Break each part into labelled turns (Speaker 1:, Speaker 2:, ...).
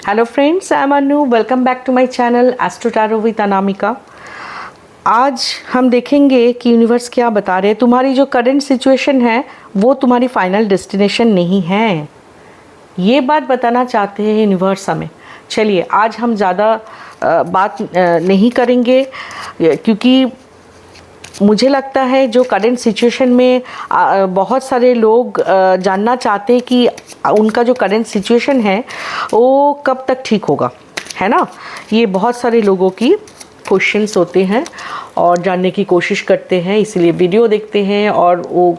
Speaker 1: Hello friends, I am Anu. Welcome back to my channel astro tarot with Anamika. आज हम देखेंगे कि यूनिवर्स क्या बता रहे हैं। तुम्हारी जो करंट सिचुएशन है वो तुम्हारी फाइनल डेस्टिनेशन नहीं है, ये बात बताना चाहते हैं यूनिवर्स हमें। चलिए आज हम ज़्यादा बात नहीं करेंगे, क्योंकि मुझे लगता है जो करंट सिचुएशन में बहुत सारे लोग जानना चाहते हैं कि उनका जो करंट सिचुएशन है वो कब तक ठीक होगा, है ना। ये बहुत सारे लोगों की क्वेश्चंस होते हैं और जानने की कोशिश करते हैं, इसलिए वीडियो देखते हैं और वो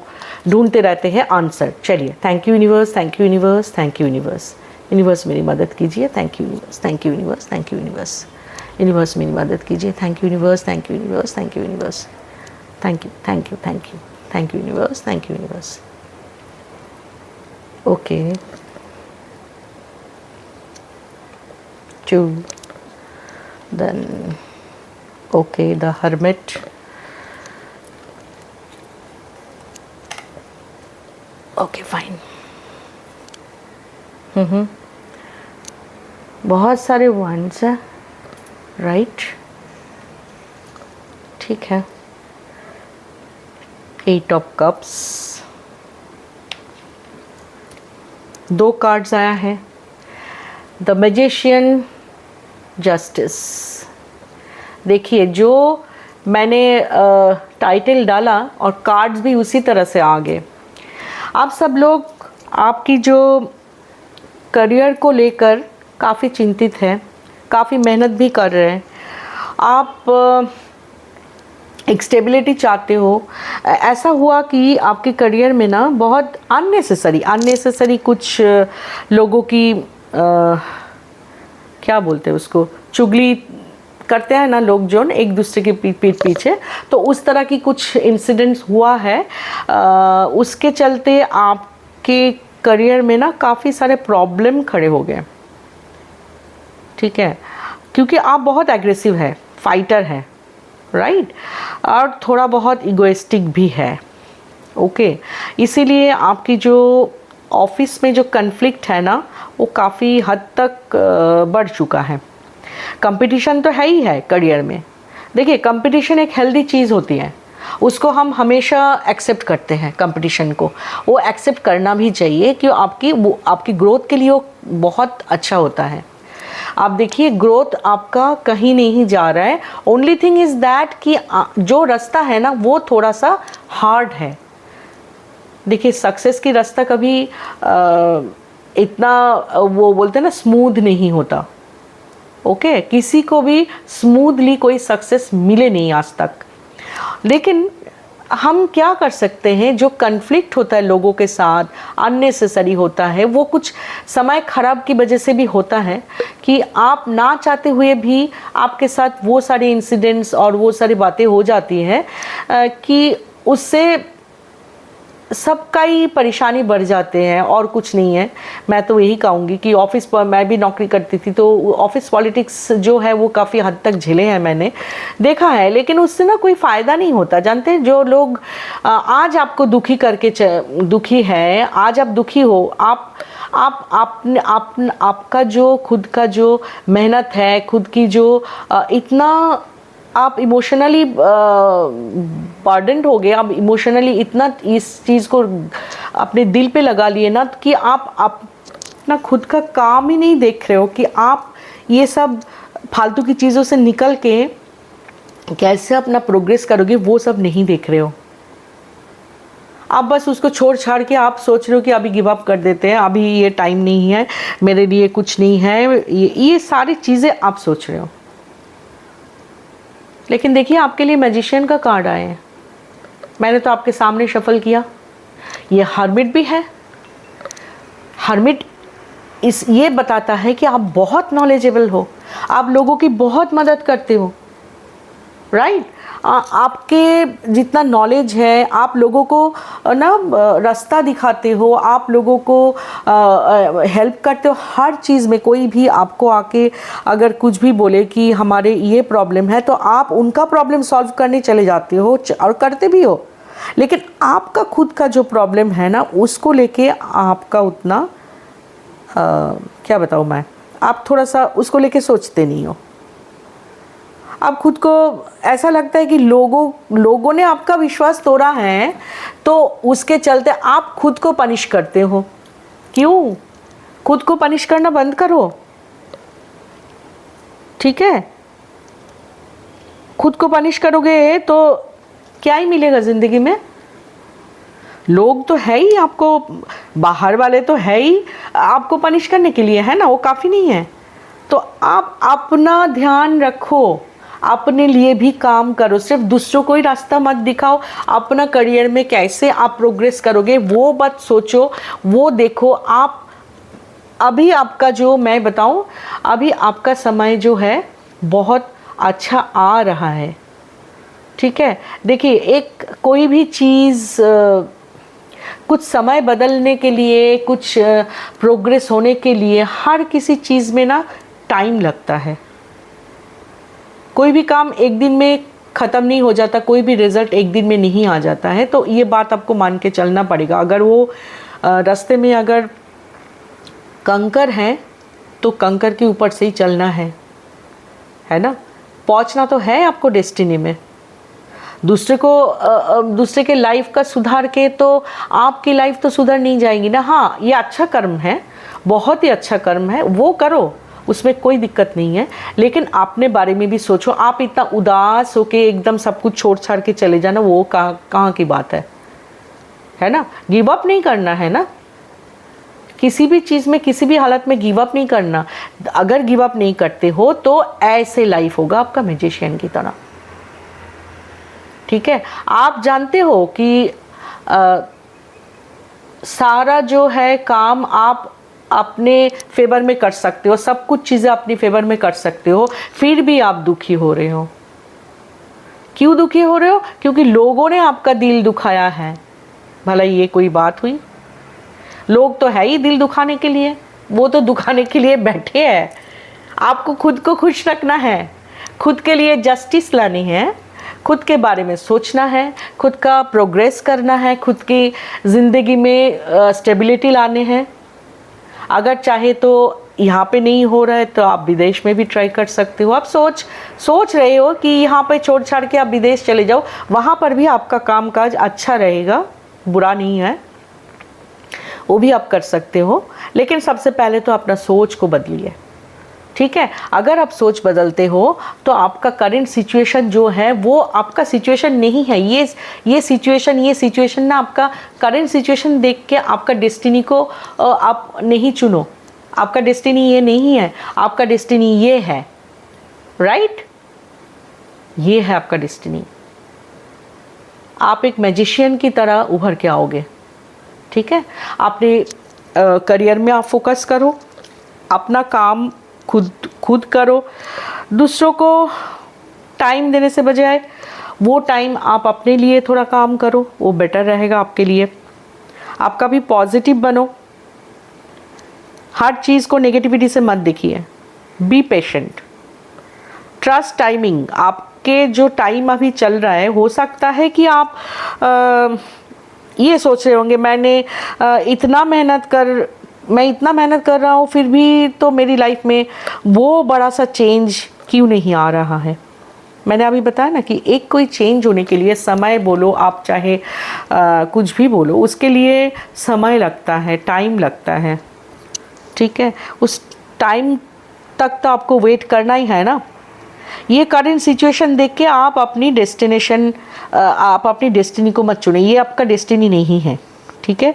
Speaker 1: ढूंढते रहते हैं आंसर। चलिए, thank you universe, thank you universe, thank you universe. Universe मेरी मदद कीजिए। Thank you universe, thank you universe, thank you universe. Universe मेरी मदद कीजिए। Thank you universe, thank you universe, thank you universe. Thank you, thank you, thank you, thank you universe, thank you universe. Okay. 2. Then okay, the Hermit. Okay, fine. बहुत सारे wands है, right? ठीक है। 8 of cups, 2 cards आया है, the magician, justice. देखिए, जो मैंने टाइटल डाला और कार्ड्स भी उसी तरह से आ गए। आप सब लोग आपकी जो करियर को लेकर काफ़ी चिंतित हैं, काफ़ी मेहनत भी कर रहे हैं। आप एक स्टेबिलिटी चाहते हो। ऐसा हुआ कि आपके करियर में ना बहुत अननेसेसरी कुछ लोगों की क्या बोलते हैं उसको, चुगली करते हैं ना लोग, जो एक दूसरे के पीठ पीछे, तो उस तरह की कुछ इंसिडेंट्स हुआ है। उसके चलते आपके करियर में ना काफ़ी सारे प्रॉब्लम खड़े हो गए, ठीक है, क्योंकि आप बहुत एग्रेसिव है, फाइटर है, राइट, और थोड़ा बहुत इगोइस्टिक भी है। ओके, इसीलिए आपकी जो ऑफिस में जो कन्फ्लिक्ट है ना वो काफ़ी हद तक बढ़ चुका है। कंपटीशन तो है ही है करियर में। देखिए, कंपटीशन एक हेल्दी चीज़ होती है, उसको हम हमेशा एक्सेप्ट करते हैं। कंपटीशन को वो एक्सेप्ट करना भी चाहिए, कि आपकी ग्रोथ के लिए वो बहुत अच्छा होता है। आप देखिए, ग्रोथ आपका कहीं नहीं जा रहा है। ओनली थिंग इज़ दैट कि जो रास्ता है ना वो थोड़ा सा हार्ड है। देखिए, सक्सेस की रास्ता कभी इतना वो बोलते हैं ना स्मूथ नहीं होता। ओके, किसी को भी स्मूथली कोई सक्सेस मिले नहीं आज तक। लेकिन हम क्या कर सकते हैं, जो कन्फ्लिक्ट होता है लोगों के साथ, अननेसेसरी होता है, वो कुछ समय खराब की वजह से भी होता है कि आप ना चाहते हुए भी आपके साथ वो सारे इंसिडेंट्स और वो सारी बातें हो जाती हैं कि उससे सबका ही परेशानी बढ़ जाते हैं और कुछ नहीं है। मैं तो यही कहूँगी कि ऑफिस पर मैं भी नौकरी करती थी, तो ऑफिस पॉलिटिक्स जो है वो काफ़ी हद तक झेले हैं, मैंने देखा है। लेकिन उससे ना कोई फ़ायदा नहीं होता। जानते हैं, जो लोग आज आपको दुखी करके दुखी है, आज आप दुखी हो, आपका जो खुद का जो मेहनत है, खुद की जो इतना आप इमोशनली बर्डन्ड हो गए, आप इमोशनली इतना इस चीज़ को अपने दिल पे लगा लिए ना कि आप अपना खुद का काम ही नहीं देख रहे हो कि आप ये सब फालतू की चीज़ों से निकल के कैसे अपना प्रोग्रेस करोगे, वो सब नहीं देख रहे हो। आप बस उसको छोड़ छाड़ के आप सोच रहे हो कि अभी गिव अप कर देते हैं, अभी ये टाइम नहीं है, मेरे लिए कुछ नहीं है, ये सारी चीज़ें आप सोच रहे हो। लेकिन देखिए, आपके लिए मैजिशियन का कार्ड आए हैं। मैंने तो आपके सामने शफल किया, ये हर्मिट भी है। हर्मिट ये बताता है कि आप बहुत नॉलेजेबल हो, आप लोगों की बहुत मदद करते हो, राइट। आपके जितना नॉलेज है, आप लोगों को ना रास्ता दिखाते हो, आप लोगों को हेल्प करते हो हर चीज़ में। कोई भी आपको आके अगर कुछ भी बोले कि हमारे ये प्रॉब्लम है, तो आप उनका प्रॉब्लम सॉल्व करने चले जाते हो और करते भी हो। लेकिन आपका खुद का जो प्रॉब्लम है ना, उसको लेके आपका उतना क्या बताऊँ मैं, आप थोड़ा सा उसको लेके सोचते नहीं हो। आप खुद को ऐसा लगता है कि लोगों ने आपका विश्वास तोड़ा है, तो उसके चलते आप खुद को पनिश करते हो। क्यों? खुद को पनिश करना बंद करो, ठीक है? खुद को पनिश करोगे तो क्या ही मिलेगा ज़िंदगी में? लोग तो है ही आपको, बाहर वाले तो है ही आपको पनिश करने के लिए, है ना? वो काफ़ी नहीं है। तो आप अपना ध्यान रखो, अपने लिए भी काम करो, सिर्फ दूसरों को ही रास्ता मत दिखाओ। अपना करियर में कैसे आप प्रोग्रेस करोगे वो मत सोचो, वो देखो। आप अभी आपका जो मैं बताऊं, अभी आपका समय जो है बहुत अच्छा आ रहा है, ठीक है? देखिए, एक कोई भी चीज़ कुछ समय बदलने के लिए, कुछ प्रोग्रेस होने के लिए हर किसी चीज़ में ना टाइम लगता है। कोई भी काम एक दिन में ख़त्म नहीं हो जाता, कोई भी रिज़ल्ट एक दिन में नहीं आ जाता है। तो ये बात आपको मान के चलना पड़ेगा। अगर वो रास्ते में अगर कंकर है तो कंकर के ऊपर से ही चलना है ना? पहुंचना तो है आपको डेस्टिनी में। दूसरे के लाइफ का सुधार के तो आपकी लाइफ तो सुधर नहीं जाएगी ना। हाँ, ये अच्छा कर्म है, बहुत ही अच्छा कर्म है, वो करो, उसमें कोई दिक्कत नहीं है। लेकिन अपने बारे में भी सोचो। आप इतना उदास होके एकदम सब कुछ छोड़ छाड़ के चले जाना, वो कहाँ की बात है ना? गिव अप नहीं करना है ना, किसी भी चीज़ में, किसी भी हालत में गिव अप नहीं करना। अगर गिव अप नहीं करते हो तो ऐसे लाइफ होगा आपका मैजिशियन की तरह, ठीक है? आप जानते हो कि सारा जो है काम आप अपने फेवर में कर सकते हो, सब कुछ चीज़ें अपनी फेवर में कर सकते हो, फिर भी आप दुखी हो रहे हो। क्यों दुखी हो रहे हो? क्योंकि लोगों ने आपका दिल दुखाया है। भला ये कोई बात हुई? लोग तो है ही दिल दुखाने के लिए, वो तो दुखाने के लिए बैठे हैं। आपको खुद को खुश रखना है, खुद के लिए जस्टिस लानी है, खुद के बारे में सोचना है, खुद का प्रोग्रेस करना है, खुद की ज़िंदगी में स्टेबिलिटी लाने हैं। अगर चाहे तो यहाँ पे नहीं हो रहा है तो आप विदेश में भी ट्राई कर सकते हो। आप सोच रहे हो कि यहाँ पे छोड़ छाड़ के आप विदेश चले जाओ, वहाँ पर भी आपका कामकाज अच्छा रहेगा, बुरा नहीं है, वो भी आप कर सकते हो। लेकिन सबसे पहले तो अपना सोच को बदलिए, ठीक है? अगर आप सोच बदलते हो तो आपका करंट सिचुएशन जो है वो आपका सिचुएशन नहीं है। ये सिचुएशन ना आपका करंट सिचुएशन देख के आपका डेस्टिनी को आप नहीं चुनो। आपका डेस्टिनी ये नहीं है, आपका डेस्टिनी ये है, राइट? ये है आपका डेस्टिनी। आप एक मैजिशियन की तरह उभर के आओगे, ठीक है? अपने करियर में आप फोकस करो, अपना काम खुद करो। दूसरों को टाइम देने से बजाय वो टाइम आप अपने लिए थोड़ा काम करो, वो बेटर रहेगा आपके लिए। आपका भी पॉजिटिव बनो, हर चीज़ को नेगेटिविटी से मत देखिए। Be patient, trust timing. आपके जो टाइम अभी चल रहा है, हो सकता है कि आप ये सोच रहे होंगे मैं इतना मेहनत कर रहा हूँ, फिर भी तो मेरी लाइफ में वो बड़ा सा चेंज क्यों नहीं आ रहा है। मैंने अभी बताया ना कि एक कोई चेंज होने के लिए समय बोलो, आप चाहे कुछ भी बोलो, उसके लिए समय लगता है, टाइम लगता है, ठीक है? उस टाइम तक तो आपको वेट करना ही है ना। ये करंट सिचुएशन देख के आप अपनी डेस्टिनी को मत चुने, ये आपका डेस्टिनी नहीं है, ठीक है?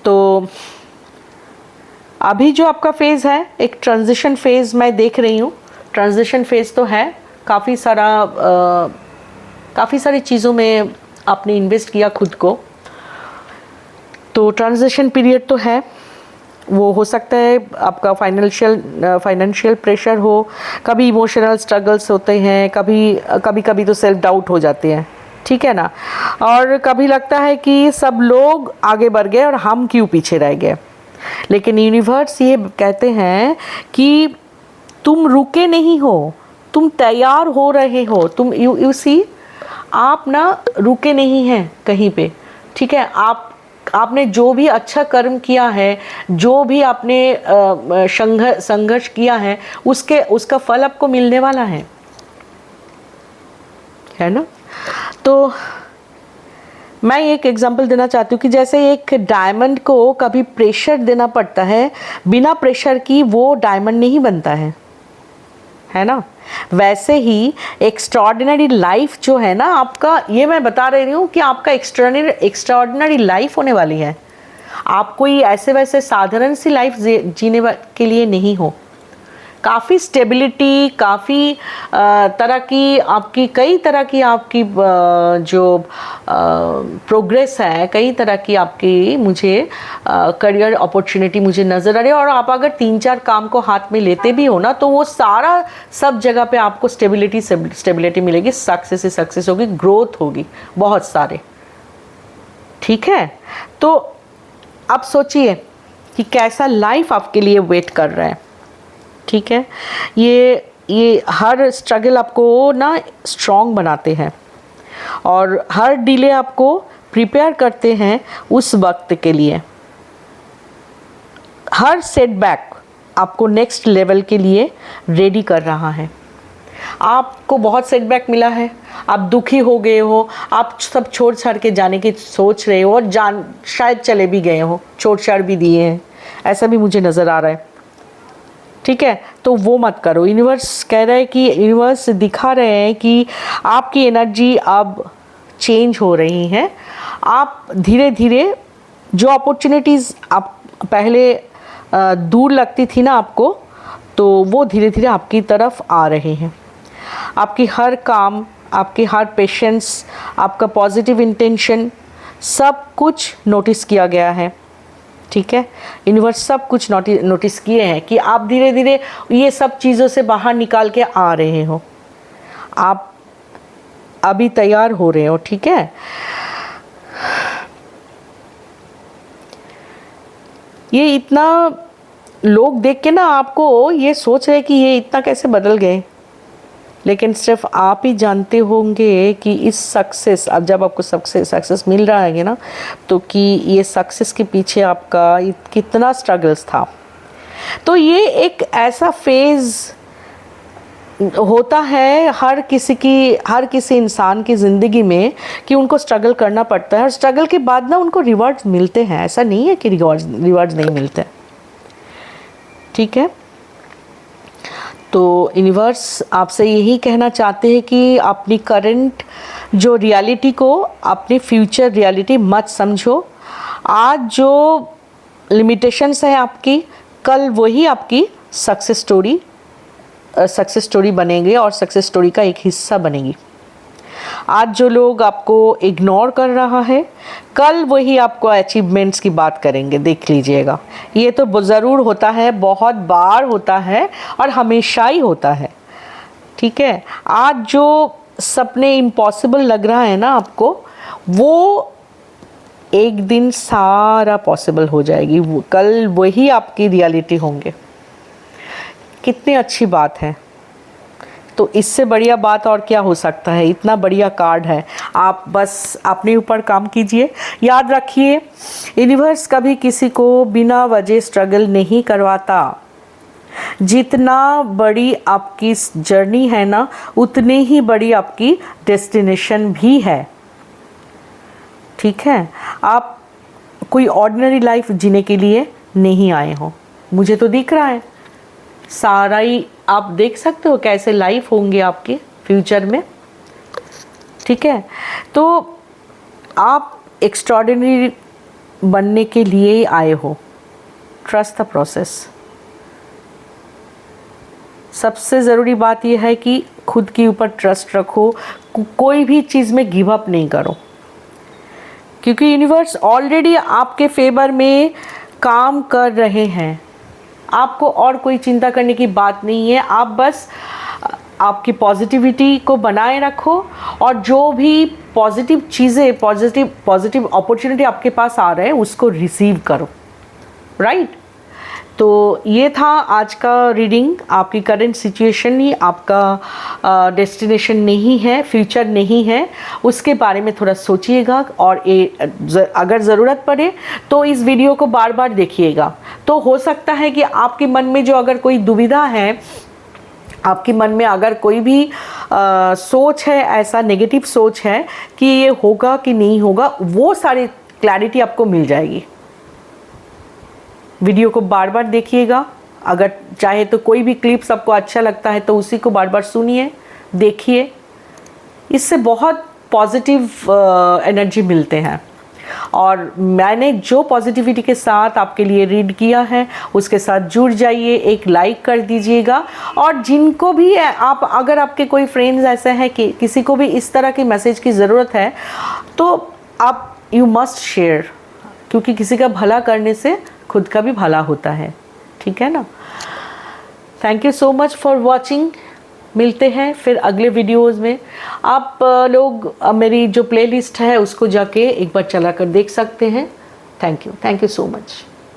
Speaker 1: तो अभी जो आपका फेज़ है, एक ट्रांजिशन फेज़ मैं देख रही हूँ। ट्रांजिशन फेज़ तो है, काफ़ी सारी चीज़ों में आपने इन्वेस्ट किया खुद को, तो ट्रांजिशन पीरियड तो है। वो हो सकता है आपका फाइनेंशियल प्रेशर हो, कभी इमोशनल स्ट्रगल्स होते हैं, कभी तो सेल्फ डाउट हो जाते हैं, ठीक है ना? और कभी लगता है कि सब लोग आगे बढ़ गए और हम क्यों पीछे रह गए। लेकिन यूनिवर्स ये कहते हैं कि तुम रुके नहीं हो, तुम तैयार हो रहे हो। तुम यू सी, आप ना रुके नहीं हैं कहीं पे, ठीक है? आपने जो भी अच्छा कर्म किया है, जो भी आपने संघर्ष किया है, उसका फल आपको मिलने वाला है ना। तो मैं एक एग्जांपल देना चाहती हूँ कि जैसे एक डायमंड को कभी प्रेशर देना पड़ता है, बिना प्रेशर की वो डायमंड नहीं बनता है ना। वैसे ही एक्स्ट्राऑर्डिनरी लाइफ जो है ना आपका, ये मैं बता रही हूँ कि आपका एक्स्ट्राऑर्डिनरी लाइफ होने वाली है। आप कोई ऐसे वैसे साधारण सी लाइफ जीने के लिए नहीं हो। काफ़ी स्टेबिलिटी, काफ़ी तरह की आपकी, कई तरह की आपकी जो प्रोग्रेस है, कई तरह की आपकी मुझे करियर अपॉर्चुनिटी मुझे नज़र आ रही है। और आप अगर 3-4 काम को हाथ में लेते भी हो ना, तो वो सारा सब जगह पे आपको स्टेबिलिटी मिलेगी, सक्सेस होगी, ग्रोथ होगी बहुत सारे। ठीक है, तो अब सोचिए कि कैसा लाइफ आपके लिए वेट कर रहा है। ठीक है, ये हर स्ट्रगल आपको ना स्ट्रॉन्ग बनाते हैं, और हर डिले आपको प्रिपेयर करते हैं उस वक्त के लिए। हर सेटबैक आपको नेक्स्ट लेवल के लिए रेडी कर रहा है। आपको बहुत सेटबैक मिला है, आप दुखी हो गए हो, आप सब छोड़ छाड़ के जाने की सोच रहे हो, और शायद चले भी गए हो, छोड़ छाड़ भी दिए हैं, ऐसा भी मुझे नज़र आ रहा है। ठीक है, तो वो मत करो। यूनिवर्स कह रहा है कि यूनिवर्स दिखा रहे हैं कि आपकी एनर्जी अब चेंज हो रही है। आप धीरे धीरे जो अपॉर्चुनिटीज़ आप पहले दूर लगती थी ना आपको, तो वो धीरे धीरे आपकी तरफ आ रहे हैं। आपकी हर काम, आपकी हर पेशेंस, आपका पॉजिटिव इंटेंशन, सब कुछ नोटिस किया गया है। ठीक है, यूनिवर्स सब कुछ नोटिस किए हैं कि आप धीरे धीरे ये सब चीज़ों से बाहर निकाल के आ रहे हो, आप अभी तैयार हो रहे हो। ठीक है, ये इतना लोग देख के ना आपको ये सोच रहे कि ये इतना कैसे बदल गए, लेकिन सिर्फ आप ही जानते होंगे कि इस सक्सेस, अब जब आपको सक्सेस मिल रहा है ना, तो कि ये सक्सेस के पीछे आपका कितना स्ट्रगल्स था। तो ये एक ऐसा फेज़ होता है हर किसी इंसान की ज़िंदगी में कि उनको स्ट्रगल करना पड़ता है, और स्ट्रगल के बाद ना उनको रिवॉर्ड्स मिलते हैं। ऐसा नहीं है कि रिवॉर्ड्स नहीं मिलते। ठीक है, तो यूनिवर्स आपसे यही कहना चाहते हैं कि अपनी करंट जो रियलिटी को अपनी फ्यूचर रियलिटी मत समझो। आज जो लिमिटेशंस है आपकी, कल वही आपकी सक्सेस स्टोरी बनेंगे और सक्सेस स्टोरी का एक हिस्सा बनेगी। आज जो लोग आपको इग्नोर कर रहा है, कल वही आपको अचीवमेंट्स की बात करेंगे, देख लीजिएगा। ये तो ज़रूर होता है, बहुत बार होता है और हमेशा ही होता है। ठीक है, आज जो सपने इम्पॉसिबल लग रहा है ना आपको, वो एक दिन सारा पॉसिबल हो जाएगी, कल वही आपकी रियलिटी होंगे। कितनी अच्छी बात है। तो इससे बढ़िया बात और क्या हो सकता है। इतना बढ़िया कार्ड है, आप बस अपने ऊपर काम कीजिए। याद रखिए, यूनिवर्स कभी किसी को बिना वजह स्ट्रगल नहीं करवाता। जितना बड़ी आपकी जर्नी है ना, उतनी ही बड़ी आपकी डेस्टिनेशन भी है। ठीक है, आप कोई ऑर्डिनरी लाइफ जीने के लिए नहीं आए हो, मुझे तो दिख रहा है। सारा ही आप देख सकते हो कैसे लाइफ होंगे आपके फ्यूचर में। ठीक है, तो आप एक्स्ट्राऑर्डिनरी बनने के लिए ही आए हो। Trust the process. सबसे ज़रूरी बात यह है कि खुद के ऊपर ट्रस्ट रखो, कोई भी चीज़ में गिव अप नहीं करो, क्योंकि यूनिवर्स ऑलरेडी आपके फेवर में काम कर रहे हैं। आपको और कोई चिंता करने की बात नहीं है। आप बस आपकी पॉजिटिविटी को बनाए रखो, और जो भी पॉजिटिव चीज़ें, पॉजिटिव अपॉर्चुनिटी आपके पास आ रहे हैं, उसको रिसीव करो। राइट, तो ये था आज का रीडिंग। आपकी करंट सिचुएशन ही आपका डेस्टिनेशन नहीं है, फ्यूचर नहीं है, उसके बारे में थोड़ा सोचिएगा। और अगर ज़रूरत पड़े तो इस वीडियो को बार बार देखिएगा। तो हो सकता है कि आपके मन में जो अगर कोई दुविधा है, आपके मन में अगर कोई भी सोच है, ऐसा नेगेटिव सोच है कि ये होगा कि नहीं होगा, वो सारी क्लैरिटी आपको मिल जाएगी। वीडियो को बार बार देखिएगा। अगर चाहे तो कोई भी क्लिप्स आपको अच्छा लगता है तो उसी को बार बार सुनिए, देखिए। इससे बहुत पॉजिटिव एनर्जी मिलते हैं। और मैंने जो पॉजिटिविटी के साथ आपके लिए रीड किया है उसके साथ जुड़ जाइए, एक लाइक कर दीजिएगा। और जिनको भी आप, अगर आपके कोई फ्रेंड्स ऐसे हैं कि किसी को भी इस तरह की मैसेज की ज़रूरत है तो आप यू मस्ट शेयर, क्योंकि किसी का भला करने से खुद का भी भला होता है। ठीक है ना? Thank you so much for watching. मिलते हैं फिर अगले वीडियोस में। आप लोग मेरी जो प्लेलिस्ट है उसको जाके एक बार चला कर देख सकते हैं। Thank you so much.